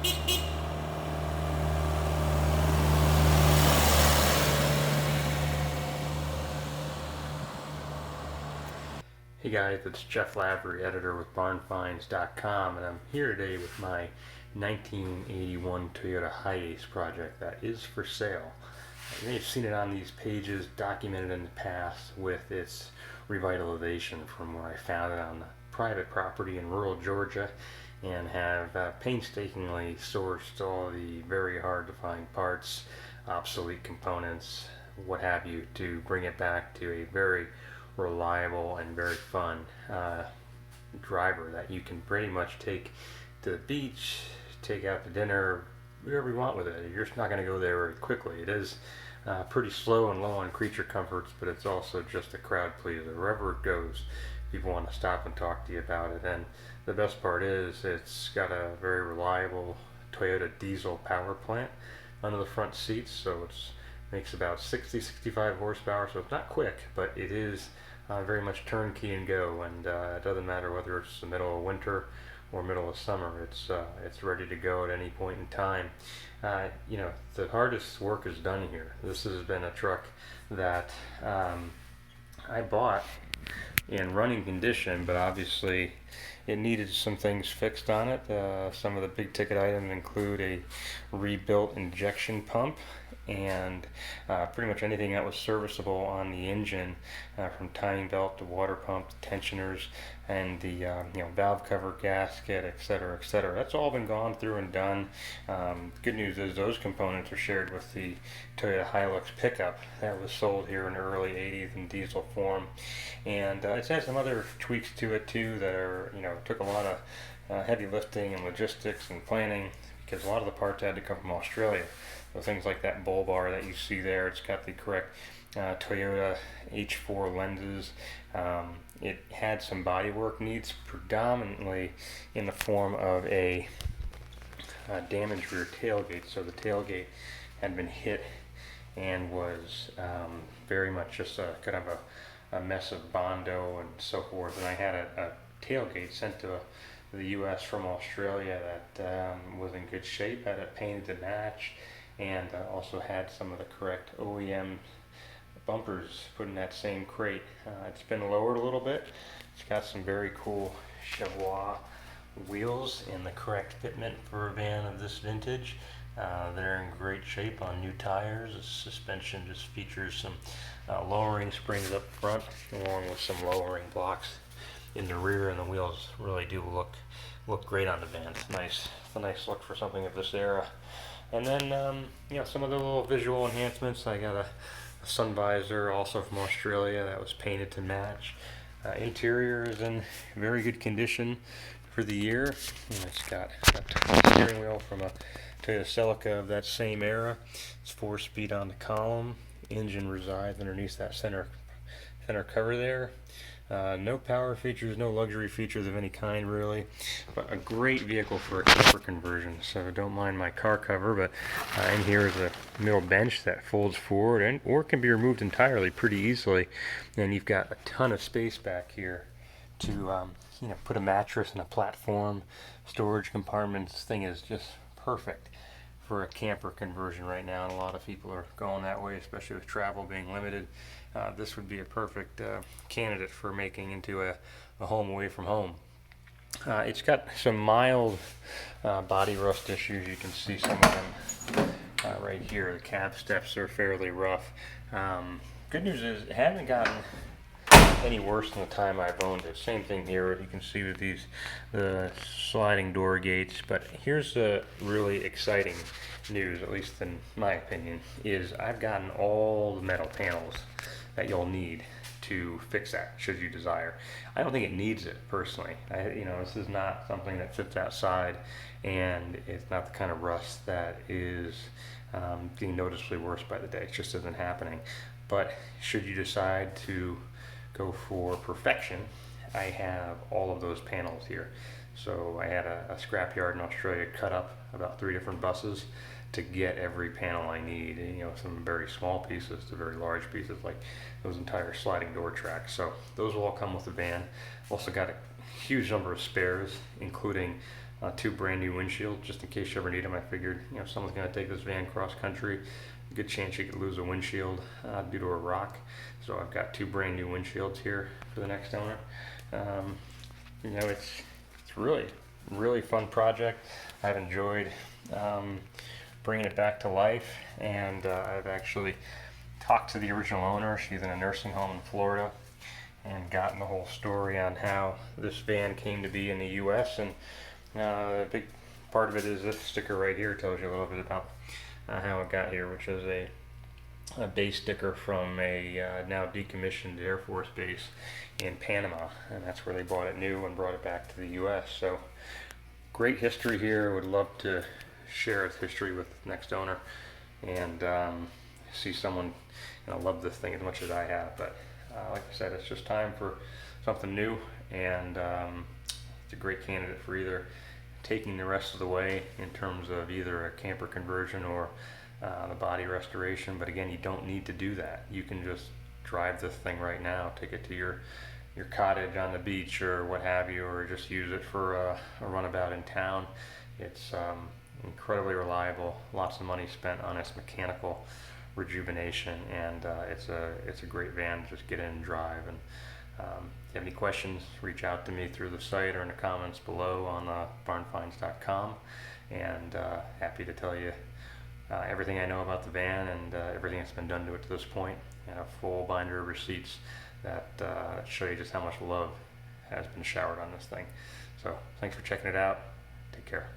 Hey guys, it's Jeff Lavery, editor with barnfinds.com, and I'm here today with my 1981 Toyota HiAce project that is for sale. You may have seen it on these pages, documented in the past with its revitalization from where I found it on private property in rural Georgia, and have painstakingly sourced all the very hard to find parts, obsolete components, what have you, to bring it back to a very reliable and very fun driver that you can pretty much take to the beach, take out to dinner, whatever you want with it. You're just not going to go there very quickly. It is pretty slow and low on creature comforts, but it's also just a crowd pleaser. Wherever it goes, people want to stop and talk to you about it. And the best part is it's got a very reliable Toyota diesel power plant under the front seats, so it's makes about 60-65 horsepower, so it's not quick, but it is very much turnkey and go, and it doesn't matter whether it's the middle of winter or middle of summer. It's ready to go at any point in time. You know, the hardest work is done here. This has been a truck that I bought in running condition, but obviously it needed some things fixed on it. Some of the big ticket items include a rebuilt injection pump and pretty much anything that was serviceable on the engine, from timing belt to water pump to tensioners and the valve cover, gasket, etc., etc. That's all been gone through and done. Good news is those components are shared with the Toyota Hilux pickup that was sold here in the early 80s in diesel form, and it's had some other tweaks to it too that are, took a lot of heavy lifting and logistics and planning, because a lot of the parts had to come from Australia. So things like that bull bar that you see there, it's got the correct Toyota H4 lenses. It had some bodywork needs, predominantly in the form of a damaged rear tailgate. So the tailgate had been hit and was very much just kind of a mess of Bondo and so forth. And I had a tailgate sent to the U.S. from Australia that was in good shape, had it painted to match, and also had some of the correct OEM bumpers put in that same crate. It's been lowered a little bit. It's got some very cool Chevrolet wheels in the correct fitment for a van of this vintage. They're in great shape on new tires. The suspension just features some lowering springs up front, along with some lowering blocks in the rear, and the wheels really do look great on the van. It's a nice look for something of this era. And then some of the little visual enhancements. I got a sun visor also from Australia that was painted to match. Interior is in very good condition for the year. And it's got a steering wheel from a Toyota Celica of that same era. It's 4-speed on the column. Engine resides underneath that center cover there. No power features, no luxury features of any kind really, but a great vehicle for a camper conversion. So don't mind my car cover, but in here is a middle bench that folds forward or can be removed entirely pretty easily. And you've got a ton of space back here to put a mattress and a platform, storage compartments. This thing is just perfect for a camper conversion right now, and a lot of people are going that way, especially with travel being limited. This would be a perfect candidate for making into a home away from home. It's got some mild body rust issues. You can see some of them right here. The cab steps are fairly rough. Good news is it hasn't gotten any worse than the time I've owned it. Same thing here. You can see with the sliding door gates. But here's the really exciting news, at least in my opinion, is I've gotten all the metal panels that you'll need to fix that, should you desire. I don't think it needs it personally. This is not something that sits outside, and it's not the kind of rust that is being noticeably worse by the day. It just isn't happening. But should you decide to go for perfection, I have all of those panels here. So I had a scrapyard in Australia cut up about 3 different buses to get every panel I need. Some very small pieces to very large pieces, like those entire sliding door tracks. So those will all come with the van. Also got a huge number of spares, including 2 brand new windshields just in case you ever need them. I figured, someone's going to take this van cross country, good chance you could lose a windshield due to a rock. So I've got 2 brand new windshields here for the next owner. It's really fun project. I've enjoyed bringing it back to life, and I've actually talked to the original owner. She's in a nursing home in Florida, and gotten the whole story on how this van came to be in the U.S. And a big part of it is this sticker right here. Tells you a little bit about how it got here, which is a base sticker from a now decommissioned Air Force base in Panama, and that's where they bought it new and brought it back to the U.S. So great history here. Would love to share its history with the next owner, and see someone love this thing as much as I have. But like I said, it's just time for something new, and it's a great candidate for either taking the rest of the way in terms of either a camper conversion or the body restoration. But again, you don't need to do that. You can just drive this thing right now, take it to your cottage on the beach or what have you, or just use it for a runabout in town. It's incredibly reliable, lots of money spent on its mechanical rejuvenation, and it's a great van to just get in and drive. And if you have any questions, reach out to me through the site or in the comments below on barnfinds.com, and happy to tell you everything I know about the van and everything that's been done to it to this point, and a full binder of receipts that show you just how much love has been showered on this thing. So thanks for checking it out. Take care.